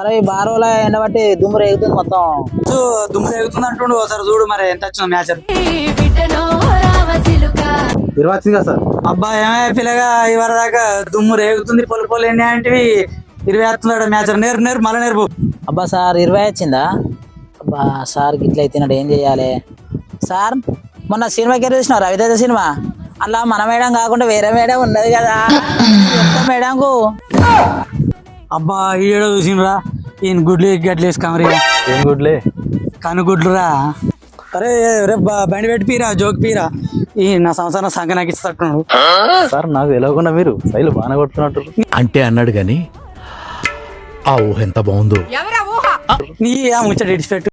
సరే ఈ బారోలా ఎండబట్టి దుమ్ము రేగుతుంది మొత్తం. దుమ్ము రేగుతుంది అంటుండు. ఒకసారి చూడు మరి ఎంత వచ్చిందో మ్యాచ్. 20 వచ్చింది కదా సార్. అబ్బా ఏమయ్యా పిల్లగా ఇవరి దాకా దుమ్ము రేగుతుంది పొలు పొలు ఎన్ని అంటే 20 వస్తున్నాడు మ్యాచ్. నేర్పు మళ్ళీ నేర్పు. అబ్బా సార్ 20 వచ్చిందా? అబ్బా సార్ గిట్ల అయితేనాడు ఏం చెయ్యాలి సార్? మొన్న సినిమాకి చూసిన రవితేజ సినిమా, అలా మన మేడం కాకుండా వేరే మేడం ఉన్నది కదా, ఎంత మేడంకు. అబ్బా ఈడ చూసినరా ఈయన గుడ్లు గడ్లు వేసుకోమరి. ఏం గుడ్లే? కనుగుడ్లురా. అరే రేపు బండి పెట్టి పీరా, జోక్ పీరా. ఈ నా సంవత్సరం సంఖ నాకు ఇస్తున్నాడు సార్. నాకు తెలియకుండా మీరు శైలు బాగానే కొట్టుకున్నట్టు అంటే అన్నాడు గాని ఆ ఊహ ఎంత బాగుందో. నీ ఆ ముచ్చట ఇడిచిపెట్టు.